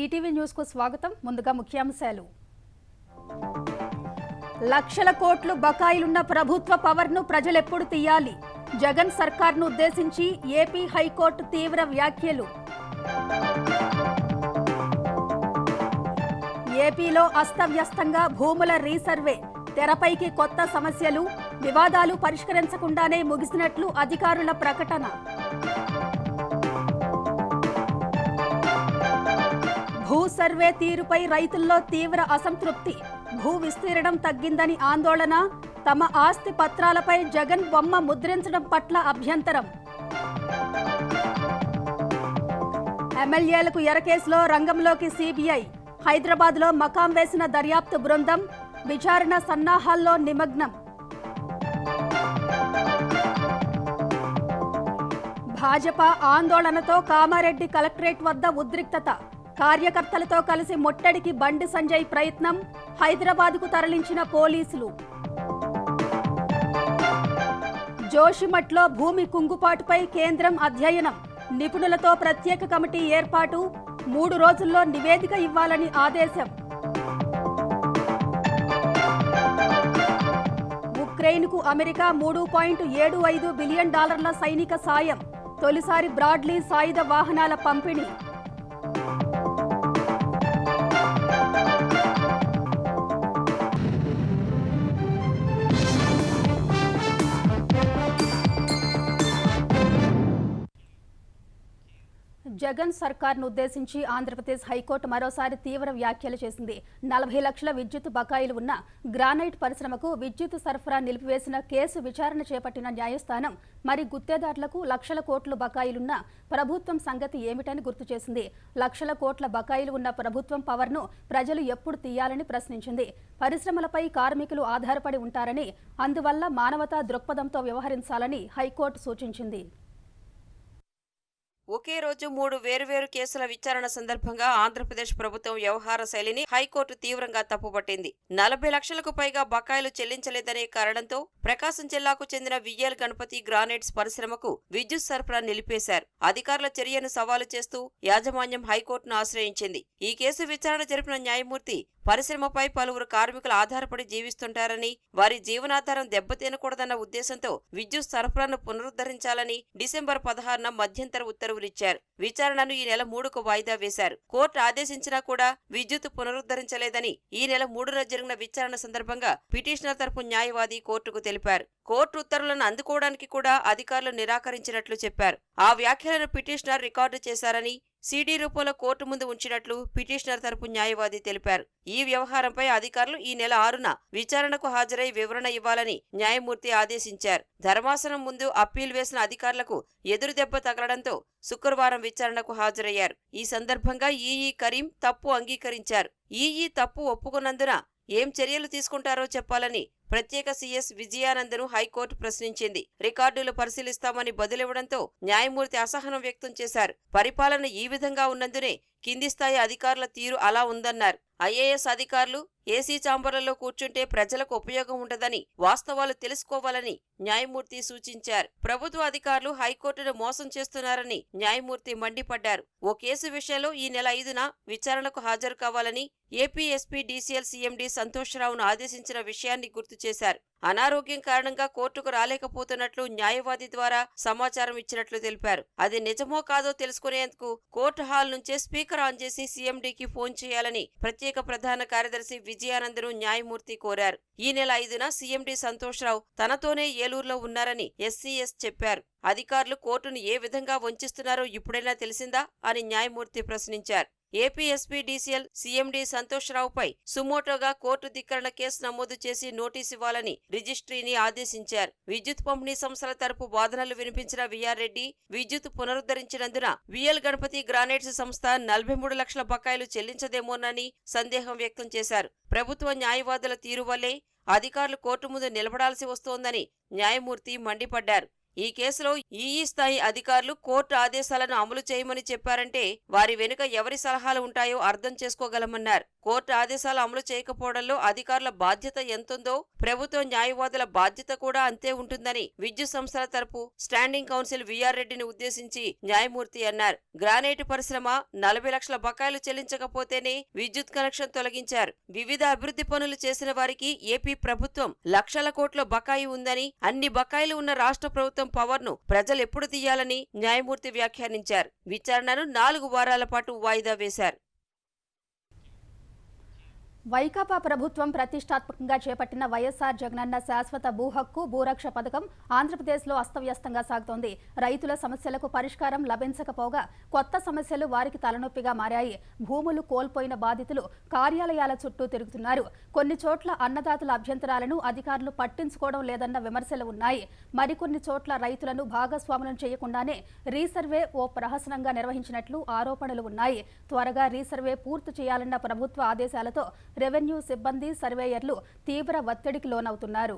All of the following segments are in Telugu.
ఈటీవీ న్యూస్ కు స్వాగతం. ముందుగా ముఖ్యాంశాలు. లక్షల కోట్లు బకాయిలున్న ప్రభుత్వ పవర్ను ప్రజలెప్పుడు తీయాలి? జగన్ సర్కార్ను ఉద్దేశించి ఏపీ హైకోర్టు తీవ్ర వ్యాఖ్యలు. ఏపీలో అస్తవ్యస్తంగా భూముల రీసర్వే, తెరపైకి కొత్త సమస్యలు, వివాదాలు పరిష్కరించకుండానే ముగిసినట్లు అధికారుల ప్రకటన. భూ సర్వే తీరుపై రైతుల్లో తీవ్ర అసంతృప్తి. భూ విస్తీర్ణం తగ్గిందని ఆందోళన. తమ ఆస్తి పత్రాలపై జగన్ బొమ్మ ముద్రించడం పట్ల అభ్యంతరం. ఎమ్మెల్యేలకు ఎరకేసులో రంగంలోకి సిబిఐ. హైదరాబాద్లో మకాం వేసిన దర్యాప్తు బృందం. విచారణ సన్నాహాల్లో నిమగ్నం. భాజపా ఆందోళనతో కామారెడ్డి కలెక్టరేట్ వద్ద ఉద్రిక్తత. కార్యకర్తలతో కలిసి ముట్టడికి బండి సంజయ్ ప్రయత్నం. హైదరాబాద్కు తరలించిన పోలీసులు. జోషిమఠ్లో భూమి కుంగుపాటుపై కేంద్రం అధ్యయనం. నిపుణులతో ప్రత్యేక కమిటీ ఏర్పాటు. 3 రోజుల్లో నివేదిక ఇవ్వాలని ఆదేశం. ఉక్రెయిన్కు అమెరికా $3.75 బిలియన్ సైనిక సాయం. తొలిసారి బ్రాడ్లీ సాయుధ వాహనాల పంపిణీ. జగన్ సర్కార్ను ఉద్దేశించి ఆంధ్రప్రదేశ్ హైకోర్టు మరోసారి తీవ్ర వ్యాఖ్యలు చేసింది. 40 లక్షల విద్యుత్ బకాయిలు ఉన్న గ్రానైట్ పరిశ్రమకు విద్యుత్ సరఫరా నిలిపివేసిన కేసు విచారణ చేపట్టిన న్యాయస్థానం మరి గుత్తేదారులకు లక్షల కోట్లు బకాయిలున్న ప్రభుత్వం సంగతి ఏమిటని గుర్తు చేసింది. లక్షల కోట్ల బకాయిలు ఉన్న ప్రభుత్వం పవర్ను ప్రజలు ఎప్పుడు తీయాలని ప్రశ్నించింది. పరిశ్రమలపై కార్మికులు ఆధారపడి ఉంటారని, అందువల్ల మానవతా దృక్పథంతో వ్యవహరించాలని హైకోర్టు సూచించింది. ఒకే రోజు 3 వేర్వేరు కేసుల విచారణ సందర్భంగా ఆంధ్రప్రదేశ్ ప్రభుత్వం వ్యవహార శైలిని హైకోర్టు తీవ్రంగా తప్పుపట్టింది. 40 లక్షలకు పైగా బకాయిలు చెల్లించలేదనే కారణంతో ప్రకాశం జిల్లాకు చెందిన విఎల్ గణపతి గ్రానైట్స్ పరిశ్రమకు విద్యుత్ సరఫరా నిలిపేశారు. అధికారుల చర్యను సవాలు చేస్తూ యాజమాన్యం హైకోర్టును ఆశ్రయించింది. ఈ కేసు విచారణ జరిపిన న్యాయమూర్తి పరిశ్రమపై పలువురు కార్మికులు ఆధారపడి జీవిస్తుంటారని, వారి జీవనాధారం దెబ్బతినకూడదన్న ఉద్దేశంతో విద్యుత్ సరఫరాను పునరుద్ధరించాలని డిసెంబర్ 16న మధ్యంతర ఉత్తర్వులిచ్చారు. విచారణను ఈ నెల 3కు వాయిదా వేశారు. కోర్టు ఆదేశించినా కూడా విద్యుత్ పునరుద్ధరించలేదని ఈ నెల 3న జరిగిన విచారణ సందర్భంగా పిటిషనర్ తరపు న్యాయవాది కోర్టుకు తెలిపారు. కోర్టు ఉత్తర్వులను అందుకోవడానికి కూడా అధికారులు నిరాకరించినట్లు చెప్పారు. ఆ వ్యాఖ్యలను పిటిషనర్ రికార్డు చేశారని, సీడీ రూపంలో కోర్టు ముందు ఉంచినట్లు పిటిషనర్ తరపు న్యాయవాది తెలిపారు. ఈ వ్యవహారంపై అధికారులు ఈ నెల 6న విచారణకు హాజరై వివరణ ఇవ్వాలని న్యాయమూర్తి ఆదేశించారు. ధర్మాసనం ముందు అప్పీల్ వేసిన అధికారులకు ఎదురుదెబ్బ తగలడంతో శుక్రవారం విచారణకు హాజరయ్యారు. ఈ సందర్భంగా ఈఈ కరీం తప్పు అంగీకరించారు. ఈఈ తప్పు ఒప్పుకున్నందున ఏం చర్యలు తీసుకుంటారో చెప్పాలని ప్రత్యేక సీఎస్ విజయానందను హైకోర్టు ప్రశ్నించింది. రికార్డులు పరిశీలిస్తామని బదులివ్వడంతో న్యాయమూర్తి అసహనం వ్యక్తం చేశారు. పరిపాలన ఈ విధంగా ఉన్నందునే కింది స్థాయి అధికారుల తీరు అలా ఉందన్నారు. ఐఏఎస్ అధికారులు ఏసీ ఛాంబర్లలో కూర్చుంటే ప్రజలకు ఉపయోగం ఉండదని, వాస్తవాలు తెలుసుకోవాలని న్యాయమూర్తి సూచించారు. ప్రభుత్వ అధికారులు హైకోర్టును మోసం చేస్తున్నారని న్యాయమూర్తి మండిపడ్డారు. ఓ కేసు విషయంలో ఈ నెల 5న విచారణకు హాజరు కావాలని ఏపీ ఎస్పీ డీసీఎల్ సీఎండీ సంతోష్రావును ఆదేశించిన విషయాన్ని గుర్తు చేశారు. అనారోగ్యం కారణంగా కోర్టుకు రాలేకపోతున్నట్లు న్యాయవాది ద్వారా సమాచారం ఇచ్చినట్లు తెలిపారు. అది నిజమో కాదో తెలుసుకునేందుకు కోర్టు హాల్ నుంచే స్పీకర్ ఆన్ చేసి సీఎండీకి ఫోన్ చేయాలని ప్రత్యేక ప్రధాన కార్యదర్శి విజయానందను న్యాయమూర్తి కోరారు. ఈ నెల 5న సీఎండీ సంతోష్రావు తనతోనే ఏలూరులో ఉన్నారని ఎస్సీఎస్ చెప్పారు. అధికారులు కోర్టును ఏ విధంగా వంచిస్తున్నారో ఇప్పుడైనా తెలిసిందా అని న్యాయమూర్తి ప్రశ్నించారు. ఏపీ ఎస్పీ డీసీఎల్ సీఎండీ సంతోష్రావుపై సుమోటోగా కోర్టు ధిక్కరణ కేసు నమోదు చేసి నోటీసు ఇవ్వాలని రిజిస్ట్రీని ఆదేశించారు. విద్యుత్ పంపిణీ సంస్థల తరపు వాదనలు వినిపించిన విఆర్ రెడ్డి విద్యుత్ పునరుద్ధరించినందున విఎల్ గణపతి గ్రానైట్స్ సంస్థ 43 లక్షల బకాయిలు చెల్లించదేమోనని సందేహం వ్యక్తం చేశారు. ప్రభుత్వ న్యాయవాదుల తీరు వల్లే అధికారులు కోర్టు ముందు నిలబడాల్సి వస్తోందని న్యాయమూర్తి మండిపడ్డారు. ఈ కేసులో ఈఈ స్థాయి అధికారులు కోర్టు ఆదేశాలను అమలు చేయమని చెప్పారంటే వారి వెనుక ఎవరి సలహాలు ఉంటాయో అర్థం చేసుకోగలమన్నారు. కోర్టు ఆదేశాలు అమలు చేయకపోవడంలో అధికారుల బాధ్యత ఎంతుందో ప్రభుత్వ న్యాయవాదుల బాధ్యత కూడా అంతే ఉంటుందని విద్యుత్ సంస్థల తరపు స్టాండింగ్ కౌన్సిల్ విఆర్ రెడ్డిని ఉద్దేశించి న్యాయమూర్తి అన్నారు. గ్రానైట్ పరిశ్రమ 40 లక్షల బకాయిలు చెల్లించకపోతేనే విద్యుత్ కనెక్షన్ తొలగించారు. వివిధ అభివృద్ధి పనులు చేసిన వారికి ఏపీ ప్రభుత్వం లక్షల కోట్ల బకాయి ఉందని, అన్ని బకాయిలు ఉన్న రాష్ట్ర ప్రభుత్వం పవర్ను ప్రజలెప్పుడు తీయాలని న్యాయమూర్తి వ్యాఖ్యానించారు. విచారణను 4 వారాల పాటు వాయిదా వేశారు. వైకాపా ప్రభుత్వం ప్రతిష్టాత్మకంగా చేపట్టిన వైఎస్ఆర్ జగనన్న శాశ్వత భూ హక్కు భూరక్ష పథకం ఆంధ్రప్రదేశ్లో అస్తవ్యస్తంగా సాగుతోంది. రైతుల సమస్యలకు పరిష్కారం లభించకపోగా కొత్త సమస్యలు వారికి తలనొప్పిగా మారాయి. భూములు కోల్పోయిన బాధితులు కార్యాలయాల చుట్టూ తిరుగుతున్నారు. కొన్ని చోట్ల అన్నదాతల అభ్యంతరాలను అధికారులు పట్టించుకోవడం లేదన్న విమర్శలు ఉన్నాయి. మరికొన్ని చోట్ల రైతులను భాగస్వాములను చేయకుండానే రీసర్వే ఓ ప్రహసనంగా నిర్వహించినట్లు ఆరోపణలు ఉన్నాయి. త్వరగా రీసర్వే పూర్తి చేయాలన్న ప్రభుత్వ ఆదేశాలతో రెవెన్యూ సిబ్బంది, సర్వేయర్లు తీవ్ర ఒత్తిడికి లోనవుతున్నారు.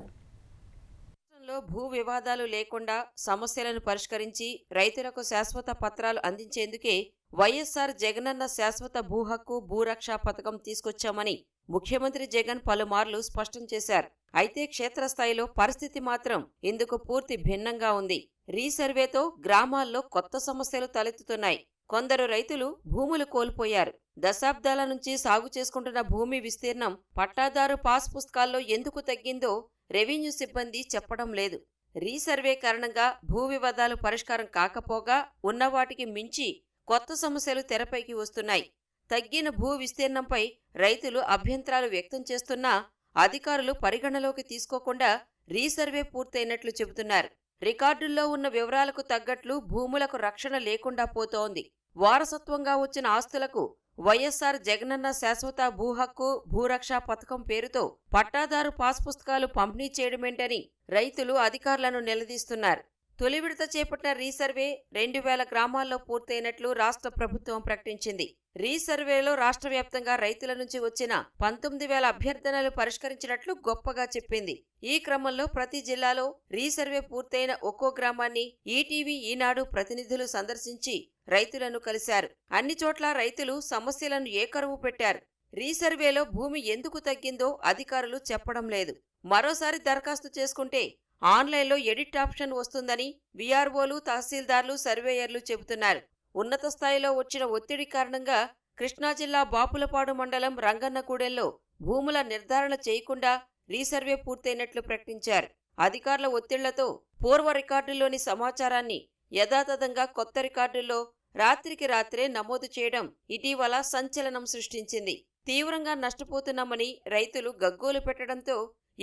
రాష్ట్రంలో భూ వివాదాలు లేకుండా సమస్యలను పరిష్కరించి రైతులకు శాశ్వత పత్రాలు అందించేందుకే వైఎస్ఆర్ జగనన్న శాశ్వత భూ హక్కు భూరక్ష పథకం తీసుకొచ్చామని ముఖ్యమంత్రి జగన్ పలుమార్లు స్పష్టం చేశారు. అయితే క్షేత్రస్థాయిలో పరిస్థితి మాత్రం ఇందుకు పూర్తి భిన్నంగా ఉంది. రీసర్వేతో గ్రామాల్లో కొత్త సమస్యలు తలెత్తుతున్నాయి. కొందరు రైతులు భూములు కోల్పోయారు. దశాబ్దాల నుంచి సాగు చేసుకుంటున్న భూమి విస్తీర్ణం పట్టాదారు పాస్ పుస్తకాల్లో ఎందుకు తగ్గిందో రెవెన్యూ సిబ్బంది చెప్పడం లేదు. రీసర్వే కారణంగా భూ వివాదాలు పరిష్కారం కాకపోగా ఉన్నవాటికి మించి కొత్త సమస్యలు తెరపైకి వస్తున్నాయి. తగ్గిన భూ విస్తీర్ణంపై రైతులు అభ్యంతరాలు వ్యక్తం చేస్తున్నా అధికారులు పరిగణలోకి తీసుకోకుండా రీసర్వే పూర్తయినట్లు చెబుతున్నారు. రికార్డుల్లో ఉన్న వివరాలకు తగ్గట్లు భూములకు రక్షణ లేకుండా పోతోంది. వారసత్వంగా వచ్చిన ఆస్తులకు వైఎస్ఆర్ జగనన్న శాశ్వత భూ హక్కు భూరక్ష పథకం పేరుతో పట్టాదారు పాస్ పుస్తకాలు పంపిణీ చేయడమేంటని రైతులు అధికారులను నిలదీస్తున్నారు. తొలి విడత చేపట్టిన రీసర్వే 2000 గ్రామాల్లో పూర్తయినట్లు రాష్ట్ర ప్రభుత్వం ప్రకటించింది. రీసర్వేలో రాష్ట్ర వ్యాప్తంగా రైతుల నుంచి వచ్చిన 19,000 అభ్యర్థనలు పరిష్కరించినట్లు గొప్పగా చెప్పింది. ఈ క్రమంలో ప్రతి జిల్లాలో రీసర్వే పూర్తయిన ఒక్కో గ్రామాన్ని ఈటీవీ, ఈనాడు ప్రతినిధులు సందర్శించి రైతులను కలిశారు. అన్ని చోట్ల రైతులు సమస్యలను ఏకరువు పెట్టారు. రీసర్వేలో భూమి ఎందుకు తగ్గిందో అధికారులు చెప్పడం లేదు. మరోసారి దరఖాస్తు చేసుకుంటే ఆన్లైన్లో ఎడిట్ ఆప్షన్ వస్తుందని వీఆర్ఓలు, తహసీల్దార్లు, సర్వేయర్లు చెబుతున్నారు. ఉన్నత స్థాయిలో వచ్చిన ఒత్తిడి కారణంగా కృష్ణా జిల్లా బాపులపాడు మండలం రంగన్నగూడెంలో భూముల నిర్ధారణ చేయకుండా రీసర్వే పూర్తయినట్లు ప్రకటించారు. అధికారుల ఒత్తిళ్లతో పూర్వ రికార్డుల్లోని సమాచారాన్ని యథాతథంగా కొత్త రికార్డుల్లో రాత్రికి రాత్రే నమోదు చేయడం ఇటీవల సంచలనం సృష్టించింది. తీవ్రంగా నష్టపోతున్నామని రైతులు గగ్గోలు పెట్టడంతో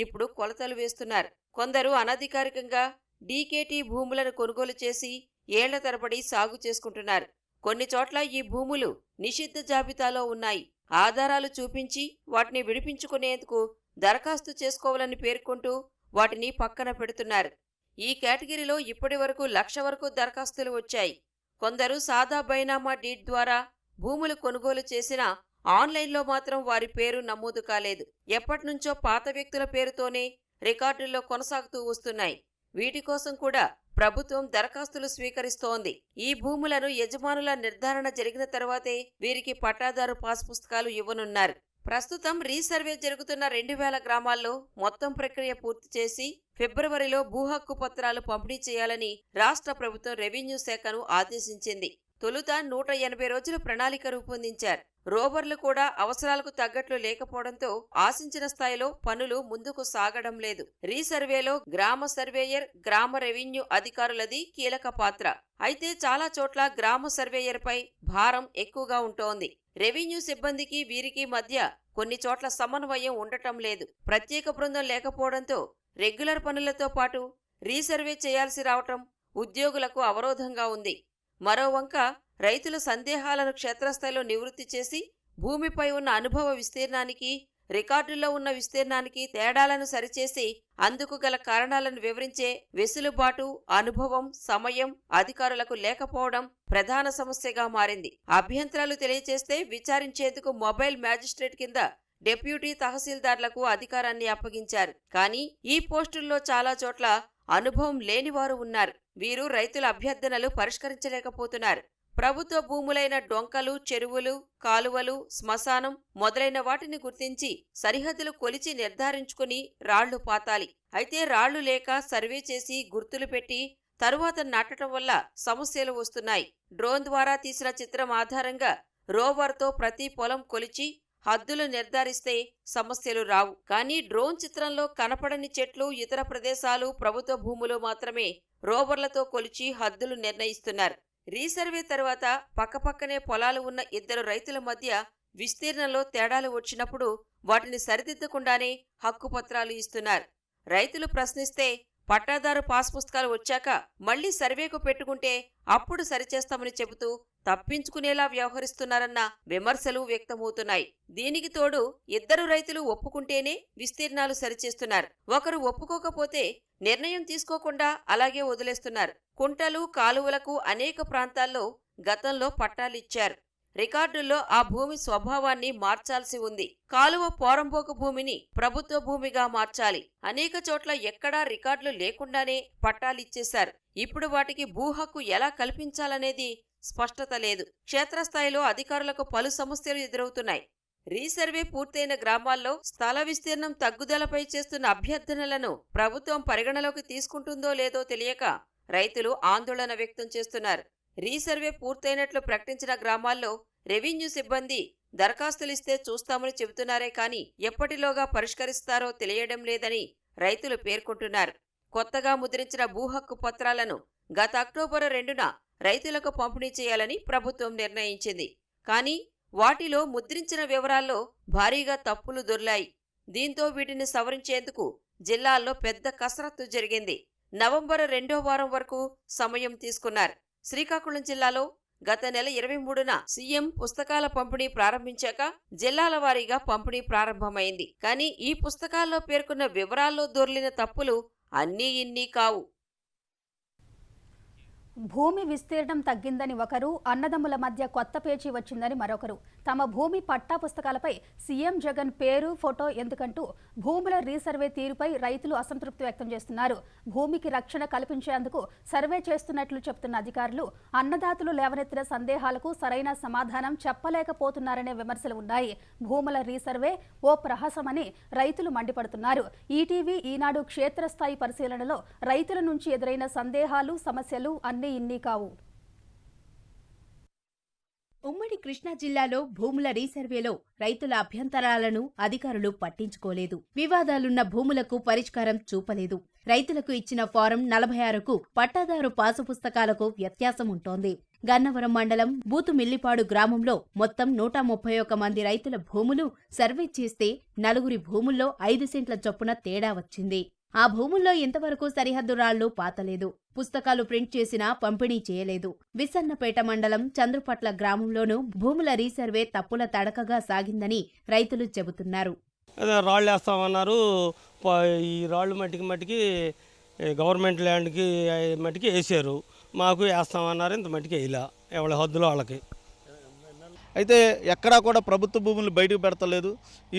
ఇప్పుడు కొలతలు వేస్తున్నారు. కొందరు అనధికారికంగా డీకేటీ భూములను కొనుగోలు చేసి ఏళ్ల తరబడి సాగు చేసుకుంటున్నారు. కొన్ని చోట్ల ఈ భూములు నిషిద్ధ జాబితాలో ఉన్నాయి. ఆధారాలు చూపించి వాటిని విడిపించుకునేందుకు దరఖాస్తు చేసుకోవాలని పేర్కొంటూ వాటిని పక్కన పెడుతున్నారు. ఈ కేటగిరీలో ఇప్పటి వరకు 1,00,000 వరకు దరఖాస్తులు వచ్చాయి. కొందరు సాదా బైనామా డీడ్ ద్వారా భూములు కొనుగోలు చేసినా ఆన్లైన్లో మాత్రం వారి పేరు నమోదు కాలేదు. ఎప్పటినుంచో పాత వ్యక్తుల పేరుతోనే రికార్డుల్లో కొనసాగుతూ వస్తున్నాయి. వీటి కోసం కూడా ప్రభుత్వం దరఖాస్తులు స్వీకరిస్తోంది. ఈ భూములను యజమానుల నిర్ధారణ జరిగిన తర్వాతే వీరికి పట్టాదారు పాస్ పుస్తకాలు ఇవ్వనున్నారు. ప్రస్తుతం రీసర్వే జరుగుతున్న 2000 గ్రామాల్లో మొత్తం ప్రక్రియ పూర్తి చేసి ఫిబ్రవరిలో భూ హక్కు పత్రాలు పంపిణీ చేయాలని రాష్ట్ర ప్రభుత్వం రెవెన్యూ శాఖను ఆదేశించింది. తొలుత 180 రోజుల ప్రణాళిక రూపొందించారు. రోవర్లు కూడా అవసరాలకు తగ్గట్లు లేకపోవడంతో ఆశించిన స్థాయిలో పనులు ముందుకు సాగడం లేదు. రీసర్వేలో గ్రామ సర్వేయర్, గ్రామ రెవెన్యూ అధికారులది కీలక పాత్ర. అయితే చాలా చోట్ల గ్రామ సర్వేయర్పై భారం ఎక్కువగా ఉంటోంది. రెవెన్యూ సిబ్బందికి వీరికి మధ్య కొన్ని చోట్ల సమన్వయం ఉండటం లేదు. ప్రత్యేక బృందం లేకపోవడంతో రెగ్యులర్ పనులతో పాటు రీసర్వే చేయాల్సి రావటం ఉద్యోగులకు అవరోధంగా ఉంది. మరోవంక రైతుల సందేహాలను క్షేత్రస్థాయిలో నివృత్తి చేసి భూమిపై ఉన్న అనుభవ విస్తీర్ణానికి, రికార్డుల్లో ఉన్న విస్తీర్ణానికి తేడాలను సరిచేసి అందుకు గల కారణాలను వివరించే వెసులుబాటు, అనుభవం, సమయం అధికారులకు లేకపోవడం ప్రధాన సమస్యగా మారింది. అభ్యంతరాలు తెలియచేస్తే విచారించేందుకు మొబైల్ మ్యాజిస్ట్రేట్ కింద డిప్యూటీ తహసీల్దార్లకు అధికారాన్ని అప్పగించారు. కానీ ఈ పోస్టుల్లో చాలా చోట్ల అనుభవం లేనివారు ఉన్నారు. వీరు రైతుల అభ్యర్థనలు పరిష్కరించలేకపోతున్నారు. ప్రభుత్వ భూములైన డొంకలు, చెరువులు, కాలువలు, శ్మశానం మొదలైన వాటిని గుర్తించి సరిహద్దులు కొలిచి నిర్ధారించుకుని రాళ్లు పాతాలి. అయితే రాళ్లు లేక సర్వే చేసి గుర్తులు పెట్టి తరువాత నాటడం వల్ల సమస్యలు వస్తున్నాయి. డ్రోన్ ద్వారా తీసిన చిత్రం ఆధారంగా రోవర్తో ప్రతి పొలం కొలిచి హద్దులు నిర్ధారిస్తే సమస్యలు రావు. కానీ డ్రోన్ చిత్రంలో కనపడని చెట్లు, ఇతర ప్రదేశాలు, ప్రభుత్వ భూములు మాత్రమే రోవర్లతో కొలిచి హద్దులు నిర్ణయిస్తున్నారు. రీసర్వే తర్వాత పక్కపక్కనే పొలాలు ఉన్న ఇద్దరు రైతుల మధ్య విస్తీర్ణంలో తేడాలు వచ్చినప్పుడు వాటిని సరిదిద్దకుండానే హక్కుపత్రాలు ఇస్తున్నారు. రైతులు ప్రశ్నిస్తే పట్టాదారు పాస్ పుస్తకాలు వచ్చాక మళ్లీ సర్వేకు పెట్టుకుంటే అప్పుడు సరిచేస్తామని చెబుతూ తప్పించుకునేలా వ్యవహరిస్తున్నారన్న విమర్శలు వ్యక్తమవుతున్నాయి. దీనికి తోడు ఇద్దరు రైతులు ఒప్పుకుంటేనే విస్తీర్ణాలు సరిచేస్తున్నారు. ఒకరు ఒప్పుకోకపోతే నిర్ణయం తీసుకోకుండా అలాగే వదిలేస్తున్నారు. కుంటలు, కాలువలకు అనేక ప్రాంతాల్లో గతంలో పట్టాలిచ్చారు. రికార్డుల్లో ఆ భూమి స్వభావాన్ని మార్చాల్సి ఉంది. కాలువ పోరంబోకు భూమిని ప్రభుత్వ భూమిగా మార్చాలి. అనేక చోట్ల ఎక్కడా రికార్డులు లేకుండానే పట్టాలిచ్చేశారు. ఇప్పుడు వాటికి భూ హక్కు ఎలా కల్పించాలనేది స్పష్టత లేదు. క్షేత్రస్థాయిలో అధికారులకు పలు సమస్యలు ఎదురవుతున్నాయి. రీసర్వే పూర్తయిన గ్రామాల్లో స్థల విస్తీర్ణం తగ్గుదలపై చేస్తున్న అభ్యర్థనలను ప్రభుత్వం పరిగణలోకి తీసుకుంటుందో లేదో తెలియక రైతులు ఆందోళన వ్యక్తం చేస్తున్నారు. రీసర్వే పూర్తయినట్లు ప్రకటించిన గ్రామాల్లో రెవెన్యూ సిబ్బంది దరఖాస్తులిస్తే చూస్తామని చెబుతున్నారే కానీ ఎప్పటిలోగా పరిష్కరిస్తారో తెలియడం లేదని రైతులు పేర్కొంటున్నారు. కొత్తగా ముద్రించిన భూ హక్కు పత్రాలను గత అక్టోబర్ 2న రైతులకు పంపిణీ చేయాలని ప్రభుత్వం నిర్ణయించింది. కానీ వాటిలో ముద్రించిన వివరాల్లో భారీగా తప్పులు దొర్లాయి. దీంతో వీటిని సవరించేందుకు జిల్లాల్లో పెద్ద కసరత్తు జరిగింది. నవంబర్ 2వ వారం వరకు సమయం తీసుకున్నారు. శ్రీకాకుళం జిల్లాలో గత నెల 23న సీఎం పుస్తకాల పంపిణీ ప్రారంభించాక జిల్లాల వారీగా పంపిణీ ప్రారంభమైంది. కానీ ఈ పుస్తకాల్లో పేర్కొన్న వివరాల్లో దొర్లిన తప్పులు అన్నీ ఇన్నీ కావు. భూమి విస్తీర్ణం తగ్గిందని ఒకరు, అన్నదమ్ముల మధ్య కొత్త పేచీ వచ్చిందని మరొకరు. తమ భూమి పట్టా పుస్తకాలపై సీఎం జగన్ పేరు, ఫోటో ఎందుకంటూ భూముల రీసర్వే తీరుపై రైతులు అసంతృప్తి వ్యక్తం చేస్తున్నారు. భూమికి రక్షణ కల్పించేందుకు సర్వే చేస్తున్నట్లు చెబుతున్న అధికారులు అన్నదాతలు లేవనెత్తిన సందేహాలకు సరైన సమాధానం చెప్పలేకపోతున్నారనే విమర్శలు ఉన్నాయి. భూముల రీసర్వే ఓ ప్రహసమని రైతులు మండిపడుతున్నారు. ఈటీవీ, ఈనాడు క్షేత్రస్థాయి పరిశీలనలో రైతుల నుంచి ఎదురైన సందేహాలు, సమస్యలు అన్నీ ఇన్ని కావు. ఉమ్మడి కృష్ణా జిల్లాలో భూముల రీసర్వేలో రైతుల అభ్యంతరాలను అధికారులు పట్టించుకోలేదు. వివాదాలున్న భూములకు పరిష్కారం చూపలేదు. రైతులకు ఇచ్చిన ఫారం 46కు పట్టాదారు పాసు పుస్తకాలకు వ్యత్యాసం ఉంటోంది. గన్నవరం మండలం బూతుమిల్లిపాడు గ్రామంలో మొత్తం 131 మంది రైతుల భూములు సర్వే చేస్తే 4 భూముల్లో 5 సెంట్ల చొప్పున తేడా వచ్చింది. ఆ భూముల్లో ఇంతవరకు సరిహద్దు రాళ్లు పాతలేదు. పుస్తకాలు ప్రింట్ చేసినా పంపిణీ చేయలేదు. విసన్నపేట మండలం చంద్రుపట్ల గ్రామంలోనూ భూముల రీసర్వే తప్పుల తడకగా సాగిందని రైతులు చెబుతున్నారు. అదే రాళ్ళు వేస్తామన్నారు. ఈ రాళ్ళు మట్టికి గవర్నమెంట్ ల్యాండ్కి మట్టికి వేసారు. మాకు వేస్తామన్నారు, ఇంత మట్టికి వేయలే. ఎవరి హద్దులో వాళ్ళకి. అయితే ఎక్కడా కూడా ప్రభుత్వ భూములు బయటకు పెడతలేదు.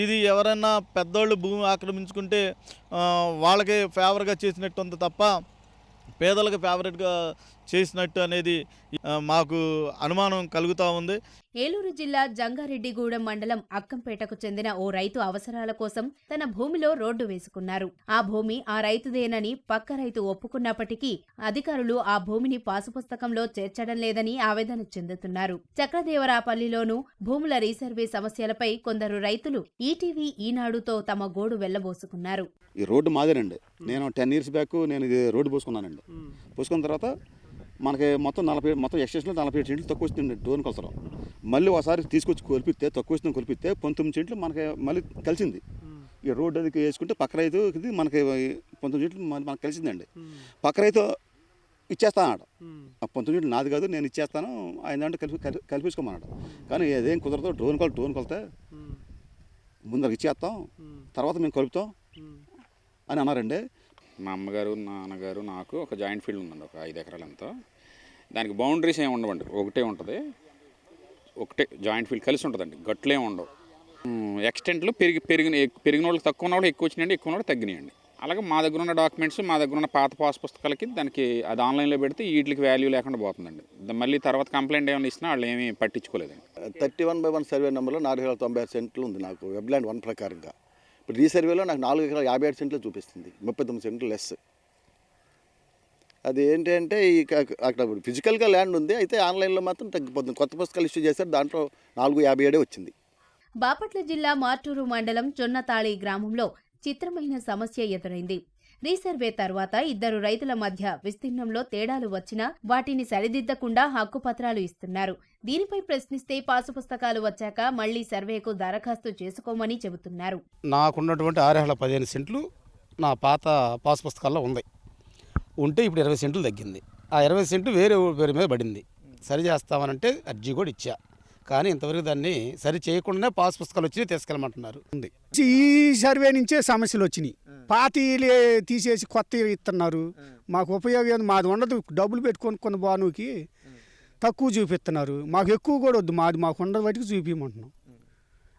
ఇది ఎవరైనా పెద్దోళ్ళు భూమి ఆక్రమించుకుంటే వాళ్ళకి ఫేవర్గా చేసినట్టు ఉంది తప్ప పేదలకు ఫేవరెట్గా చేసినట్టు అనేది మాకు అనుమానం కలుగుతూ ఉంది. ఏలూరు జిల్లా జంగారెడ్డిగూడెం మండలం అక్కంపేటకు చెందిన ఓ రైతు అవసరాల కోసం తన భూమిలో రోడ్డు వేసుకున్నారు. ఆ భూమి ఆ రైతుదేనని పక్క రైతు ఒప్పుకున్నప్పటికీ అధికారులు ఆ భూమిని పాసుపుస్తకంలో చేర్చడం లేదని ఆవేదన చెందుతున్నారు. చక్రదేవరాపల్లిలోనూ భూముల రీసర్వే సమస్యలపై కొందరు రైతులు ఈటీవీ, ఈనాడుతో తమ గోడు వెళ్లబోసుకున్నారు. ఈ రోడ్డు మాదేనండి. నేను 10 years బ్యాక్ నేను ఇది రోడ్డు పోసుకున్నానండి. పోసుకున్న తర్వాత మనకి మొత్తం ఎక్స్టెన్షన్లో 47 సెంట్లు తక్కువ వచ్చిందండి. డ్రోన్ కొలసరం మళ్ళీ ఒకసారి తీసుకొచ్చి కొలిపిస్తే తక్కువ వచ్చిందని కొలిపిస్తే 19 సెంట్లు మనకి మళ్ళీ కలిసింది. ఈ రోడ్డు అది వేసుకుంటే పక్క రైతుకి మనకి 19 సెంట్లు మనకు కలిసిందండి. పక్క రైతు ఇచ్చేస్తానన్నాడు. ఆ 19 సెంట్లు నాది కాదు, నేను ఇచ్చేస్తాను, ఆయన దాంట్లో కలిపించుకోమన్నాడు. కానీ అదేం కుదరదు. డ్రోన్ కొలితే ముందరకు ఇచ్చేస్తాం, తర్వాత మేము కలుపుతాం అని అన్నారండి. మా అమ్మగారు, నాన్నగారు, నాకు ఒక జాయింట్ ఫీల్డ్ ఉందండి, ఒక 5 ఎకరాలంతా. దానికి బౌండరీస్ ఏమి ఉండవండి, ఒకటే ఉంటుంది. ఒకటే జాయింట్ ఫీల్డ్ కలిసి ఉంటుందండి, గట్లే ఉండవు. ఎక్స్టెంట్లు పెరిగిన వాళ్ళకి తక్కువ ఉన్న వాళ్ళు ఎక్కువ వచ్చినాయండి, ఎక్కువ ఉన్న వాళ్ళు తగ్గినాయండి. అలాగే మా దగ్గర ఉన్న డాక్యుమెంట్స్, మా దగ్గర ఉన్న పాత పాస్ పుస్తకాలకి దానికి అది ఆన్లైన్లో పెడితే వీటికి వాల్యూ లేకుండా పోతుందండి. మళ్ళీ తర్వాత కంప్లైంట్ ఏమైనా ఇచ్చినా వాళ్ళు ఏమీ పట్టించుకోలేదండి. 31/1 సర్వే నెంబర్లో 496 సెంట్లు ఉంది నాకు వెబ్లాండ్ 1 ప్రకారంగా. ఇప్పుడు ఈ సర్వేలో నాకు 4 ఎకరాల 57 సెంట్లు చూపిస్తుంది, 39 సెంట్లు లెస్. అది ఏంటంటే అక్కడ ఫిజికల్గా ల్యాండ్ ఉంది, అయితే ఆన్లైన్లో మాత్రం తగ్గిపోతుంది. కొత్త పుస్తకాలు ఇష్యూ చేశారు, దాంట్లో 457 వచ్చింది. బాపట్ల జిల్లా మార్టూరు మండలం జొన్నతాళి గ్రామంలో చిత్రమైన సమస్య ఎదురైంది. రీసర్వే తర్వాత 2 రైతుల మధ్య విస్తీర్ణంలో తేడాలు వచ్చినా వాటిని సరిదిద్దకుండా హక్కుపత్రాలు ఇస్తున్నారు. దీనిపై ప్రశ్నిస్తే పాసు పుస్తకాలు వచ్చాక మళ్లీ సర్వేకు దరఖాస్తు చేసుకోమని చెబుతున్నారు. నాకున్నటువంటి 615 సెంట్లు నా పాత పాస్ పుస్తకాల్లో ఉంది. ఉంటే ఇప్పుడు 20 సెంట్లు తగ్గింది. ఆ 20 సెంట్లు వేరే పేరు మీద పడింది. సరి చేస్తామనంటే అర్జీ కూడా ఇచ్చా, కానీ ఇంతవరకు దాన్ని సరి చేయకుండానే పాస్ పుస్తకాలు వచ్చి తీసుకెళ్ళమంటున్నారు. ఉంది ఈ సర్వే నుంచే సమస్యలు వచ్చినాయి. పాతీలే తీసేసి కొత్త ఇస్తున్నారు. మాకు ఉపయోగం మాది ఉండదు, డబ్బులు పెట్టుకొని కొన్ని బానుకి తక్కువ చూపిస్తున్నారు. మాకు ఎక్కువ కూడా వద్దు, మాకు ఉండదు బయటకు చూపించమంటున్నాం.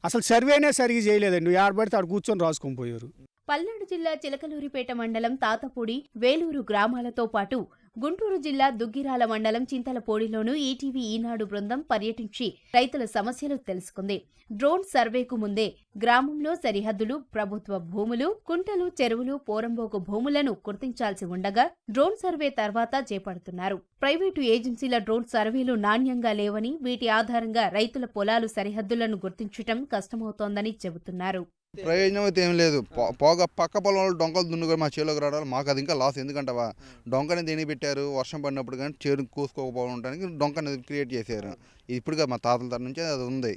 అసలు సర్వేనే సరిగ్గా చేయలేదండి, ఆడబడితే ఆడ కూర్చొని రాసుకొని పోయారు. పల్నాడు జిల్లా చిలకలూరిపేట మండలం తాతపూడి, వేలూరు గ్రామాలతో పాటు గుంటూరు జిల్లా దుగ్గిరాల మండలం చింతలపూడిలోనూ ఈటీవీ ఈనాడు బృందం పర్యటించి రైతుల సమస్యలు తెలుసుకుంది. డ్రోన్ సర్వేకు ముందే గ్రామంలో సరిహద్దులు, ప్రభుత్వ భూములు, కుంటలు, చెరువులు, పోరంబోకు భూములను గుర్తించాల్సి ఉండగా డ్రోన్ సర్వే తర్వాత చేపడుతున్నారు. ప్రైవేటు ఏజెన్సీల డ్రోన్ సర్వేలు నాణ్యంగా లేవని, వీటి ఆధారంగా రైతుల పొలాలు సరిహద్దులను గుర్తించడం కష్టమవుతోందని చెబుతున్నారు. ప్రయోజనం అయితే ఏం లేదు. పక్క పొలంలో డొంకలు దున్నుకొని మా చేలోకి రావడం మాకు అది ఇంకా లాస్. ఎందుకంటావా, డొంకని దేనికి పెట్టారు, వర్షం పడినప్పుడు కానీ చేరు కూసుకోకపోవడానికి డొంకని క్రియేట్ చేశారు. ఇప్పుడుగా మా తాతల తర నుంచి అది ఉంది.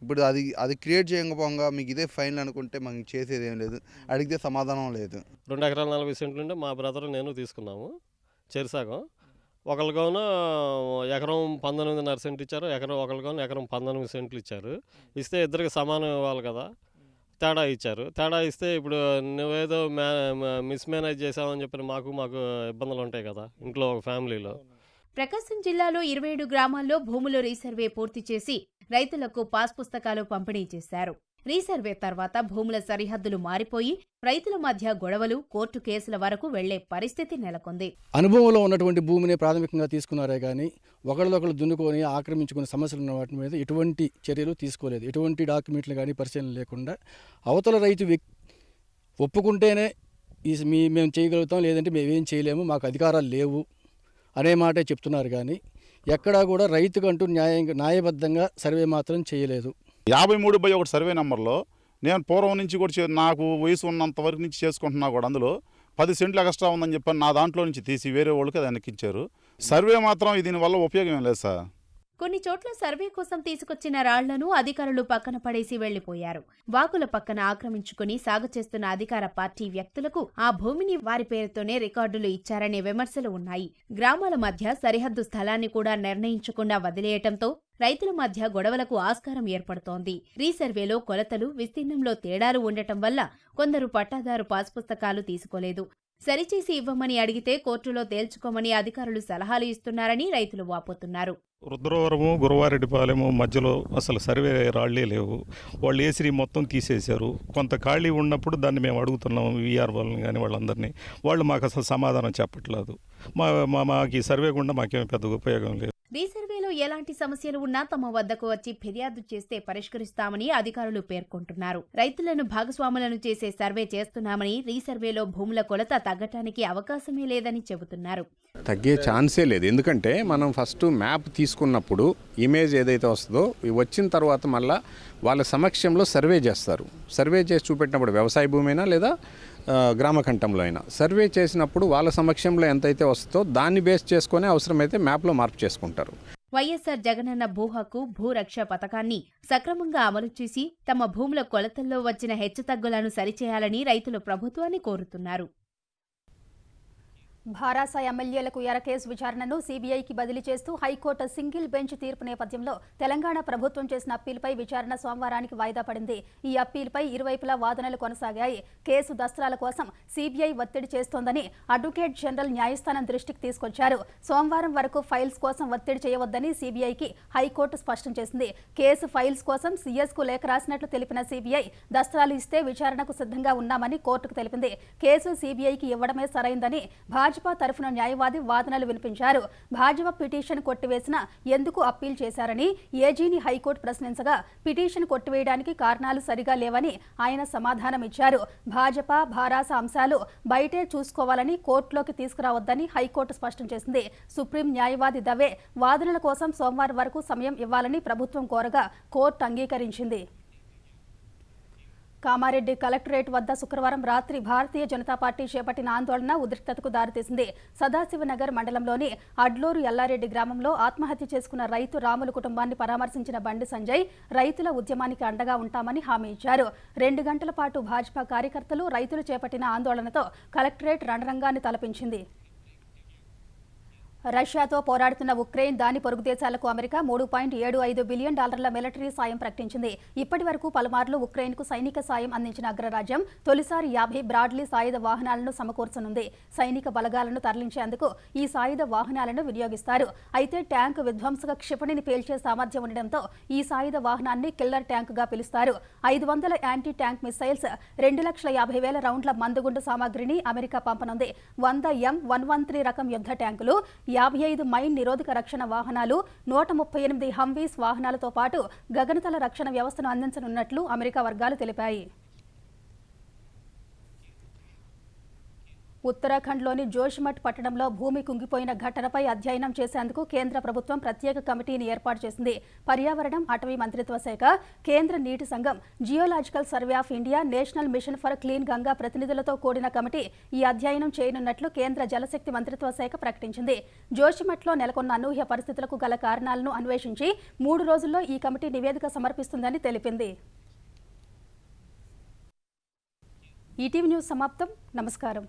ఇప్పుడు అది క్రియేట్ చేయకపోగా మీకు ఇదే ఫైన్ అనుకుంటే మనకి చేసేది ఏం లేదు, అడిగితే సమాధానం లేదు. 2 ఎకరాల 40 సెంట్లు ఉంటే మా బ్రదర్ నేను తీసుకున్నాము చెరుసాగం. ఒకరికైనా ఎకరం 19.5 సెంట్లు ఇచ్చారు, ఒకరికైనా ఎకరం 19 సెంట్లు ఇచ్చారు. ఇస్తే ఇద్దరికి సమానం ఇవ్వాలి కదా, తేడా ఇచ్చారు. తేడా ఇస్తే ఇప్పుడు నువ్వేదో మిస్మేనేజ్ చేసావని చెప్పి మాకు ఇబ్బందులు ఉంటాయి కదా ఇంట్లో, ఒక ఫ్యామిలీలో. ప్రకాశం జిల్లాలో 27 గ్రామాల్లో భూములు రీసర్వే పూర్తి చేసి రైతులకు పాస్ పుస్తకాలు పంపిణీ చేశారు. రీసర్వే తర్వాత భూముల సరిహద్దులు మారిపోయి రైతుల మధ్య గొడవలు, కోర్టు కేసుల వరకు వెళ్లే పరిస్థితి నెలకొంది. అనుభవంలో ఉన్నటువంటి భూమిని ప్రాథమికంగా తీసుకున్నారే కానీ ఒకళ్ళొకళ్ళు దున్నుకొని ఆక్రమించుకునే సమస్యలు ఉన్న వాటి మీద ఎటువంటి చర్యలు తీసుకోలేదు. ఎటువంటి డాక్యుమెంట్లు కానీ పరిశీలన లేకుండా అవతల రైతు ఒప్పుకుంటేనే మేము చేయగలుగుతాం, లేదంటే మేమేం చేయలేము, మాకు అధికారాలు లేవు అనే మాటే చెప్తున్నారు. కానీ ఎక్కడా కూడా రైతుకంటూ న్యాయబద్ధంగా సర్వే మాత్రం చేయలేదు. 53/1 సర్వే నెంబర్లో నేను పూర్వం నుంచి కూడా నాకు వయసు ఉన్నంత వరకు నుంచి చేసుకుంటున్నా కూడా అందులో 10 సెంట్లు ఎక్స్ట్రా ఉందని చెప్పి నా దాంట్లో నుంచి తీసి వేరే వాళ్ళకి అది ఎక్కించారు. సర్వే మాత్రం దీనివల్ల ఉపయోగం ఏం లేదు సార్. కొన్ని చోట్ల సర్వే కోసం తీసుకొచ్చిన రాళ్లను అధికారులు పక్కన పడేసి వెళ్లిపోయారు. వాగుల పక్కన ఆక్రమించుకుని సాగు చేస్తున్న అధికార పార్టీ వ్యక్తులకు ఆ భూమిని వారి పేరుతోనే రికార్డులు ఇచ్చారనే విమర్శలు ఉన్నాయి. గ్రామాల మధ్య సరిహద్దు స్థలాన్ని కూడా నిర్ణయించకుండా వదిలేయటంతో రైతుల మధ్య గొడవలకు ఆస్కారం ఏర్పడుతోంది. రీసర్వేలో కొలతలు, విస్తీర్ణంలో తేడాలు ఉండటం వల్ల కొందరు పట్టాదారు పాస్ పుస్తకాలు తీసుకోలేదు. సరిచేసి ఇవ్వమని అడిగితే కోర్టులో తేల్చుకోమని అధికారులు సలహాలు ఇస్తున్నారని రైతులు వాపోతున్నారు. రుద్రవరము, గురవారెడ్డిపాలెము మధ్యలో అసలు సర్వే రాళ్లే లేవు. వాళ్ళు ఏసిరి మొత్తం తీసేశారు. కొంత ఖాళీ ఉన్నప్పుడు దాన్ని మేము అడుగుతున్నాము వీఆర్ వాళ్ళని కానీ వాళ్ళందరినీ. వాళ్ళు మాకు అసలు సమాధానం చెప్పట్లేదు. మాకు ఈ సర్వే గుండా మాకేమీ పెద్ద ఉపయోగం లేదు. రీసర్వేలో ఎలాంటి సమస్యలు ఉన్నా తమ వద్దకు వచ్చి ఫిర్యాదు చేస్తే పరిష్కరిస్తామని అధికారులు పేర్కొంటున్నారు. రైతులను భాగస్వాములను చేసే సర్వే చేస్తున్నామని, రీసర్వేలో భూముల కొలత తగ్గటానికి అవకాశమే లేదని చెబుతున్నారు. తగ్గే ఛాన్సే లేదు. ఎందుకంటే మనం ఫస్ట్ మ్యాప్ తీసుకున్నప్పుడు ఇమేజ్ ఏదైతే వస్తుందో వచ్చిన తర్వాత మళ్ళీ వాళ్ళ సమక్షంలో సర్వే చేస్తారు. సర్వే చేసి చూపెట్టినప్పుడు వ్యవసాయ భూమి అయినా లేదా గ్రామకంఠంలో అయినా సర్వే చేసినప్పుడు వాళ్ళ సమక్షంలో ఎంతైతే వస్తుందో దాన్ని బేస్ చేసుకుని అవసరమైతే మ్యాప్లో మార్పు చేసుకుంటారు. వైఎస్సార్ జగనన్న భూ హక్కు, భూరక్ష పథకాన్ని సక్రమంగా అమలు చేసి తమ భూముల కొలతల్లో వచ్చిన హెచ్చుతగ్గులను సరిచేయాలని రైతులు ప్రభుత్వాన్ని కోరుతున్నారు. భారాస ఎమ్మెల్యేలకు ఎర కేసు విచారణను సీబీఐకి బదిలీ చేస్తూ హైకోర్టు సింగిల్ బెంచ్ తీర్పు నేపథ్యంలో తెలంగాణ ప్రభుత్వం చేసిన అప్పీలుపై విచారణ సోమవారానికి వాయిదా పడింది. ఈ అప్పీలుపై ఇరువైపులా వాదనలు కొనసాగాయి. కేసు దస్త్రాల కోసం సీబీఐ ఒత్తిడి చేస్తోందని అడ్వకేట్ జనరల్ న్యాయస్థానం దృష్టికి తీసుకొచ్చారు. సోమవారం వరకు ఫైల్స్ కోసం ఒత్తిడి చేయవద్దని సీబీఐకి హైకోర్టు స్పష్టం చేసింది. కేసు ఫైల్స్ కోసం సీఎస్కు లేఖ రాసినట్లు తెలిపిన సీబీఐ దస్త్రాలు ఇస్తే విచారణకు సిద్ధంగా ఉన్నామని కోర్టుకు తెలిపింది. కేసు సీబీఐకి ఇవ్వడమే సరైందని భాజపా తరఫున న్యాయవాది వాదనలు వినిపించారు. భాజపా పిటిషన్ కొట్టివేసిన ఎందుకు అప్పీల్ చేశారని ఏజీని హైకోర్టు ప్రశ్నించగా పిటిషన్ కొట్టివేయడానికి కారణాలు సరిగా లేవని ఆయన సమాధానం ఇచ్చారు. భాజపా భారాస అంశాలు బయటే చూసుకోవాలని కోర్టులోకి తీసుకురావద్దని హైకోర్టు స్పష్టం చేసింది. సుప్రీం న్యాయవాది దవే వాదనల కోసం సోమవారం వరకు సమయం ఇవ్వాలని ప్రభుత్వం కోరగా కోర్టు అంగీకరించింది. కామారెడ్డి కలెక్టరేట్ వద్ద శుక్రవారం రాత్రి భారతీయ జనతా పార్టీ చేపట్టిన ఆందోళన ఉద్రిక్తతకు దారితీసింది. సదాశివనగర్ మండలంలోని అడ్లూరు ఎల్లారెడ్డి గ్రామంలో ఆత్మహత్య చేసుకున్న రైతు రాములు కుటుంబాన్ని పరామర్శించిన బండి సంజయ్ రైతుల ఉద్యమానికి అండగా ఉంటామని హామీ ఇచ్చారు. 2 గంటల పాటు భాజపా కార్యకర్తలు రైతులు చేపట్టిన ఆందోళనతో కలెక్టరేట్ రణరంగాన్ని తలపించింది. రష్యాతో పోరాడుతున్న ఉక్రెయిన్ దాని పొరుగు దేశాలకు అమెరికా $3.75 బిలియన్ మిలిటరీ సాయం ప్రకటించింది. ఇప్పటి వరకు పలుమార్లు ఉక్రెయిన్కు సైనిక సాయం అందించిన అగ్రరాజ్యం తొలిసారి 50 బ్రాడ్లీ సాయుధ వాహనాలను సమకూర్చనుంది. సైనిక బలగాలను తరలించేందుకు ఈ సాయుధ వాహనాలను వినియోగిస్తారు. అయితే ట్యాంక్ విధ్వంసక క్షిపణిని పేల్చే సామర్థ్యం ఉండడంతో ఈ సాయుధ వాహనాన్ని కిల్లర్ ట్యాంకుగా పిలుస్తారు. 500 యాంటీ ట్యాంక్ మిసైల్స్, 2,50,000 రౌండ్ల మందుగుండు సామాగ్రిని అమెరికా పంపనుంది. 100 M113 రకం యుద్ధ ట్యాంకులు, 55 మైన్ నిరోధక రక్షణ వాహనాలు, 138 హంవీస్ వాహనాలతో పాటు గగనతల రక్షణ వ్యవస్థను అందించనున్నట్లు అమెరికా వర్గాలు తెలిపాయి. ఉత్తరాఖండ్లోని జోషిమఠ్ పట్టణంలో భూమి కుంగిపోయిన ఘటనపై అధ్యయనం చేసేందుకు కేంద్ర ప్రభుత్వం ప్రత్యేక కమిటీని ఏర్పాటు చేసింది. పర్యావరణం, అటవీ మంత్రిత్వ శాఖ, కేంద్ర నీటి సంఘం, geological survey of India, national mission for clean Ganga ప్రతినిధులతో కూడిన కమిటీ ఈ అధ్యయనం చేయనున్నట్లు కేంద్ర జలశక్తి మంత్రిత్వ శాఖ ప్రకటించింది. జోషిమఠ్లో నెలకొన్న అనూహ్య పరిస్థితులకు గల కారణాలను అన్వేషించి 3 రోజుల్లో ఈ కమిటీ నివేదిక సమర్పిస్తుందని తెలిపింది. ఈటీవీ న్యూస్ సమాప్తం. నమస్కారం.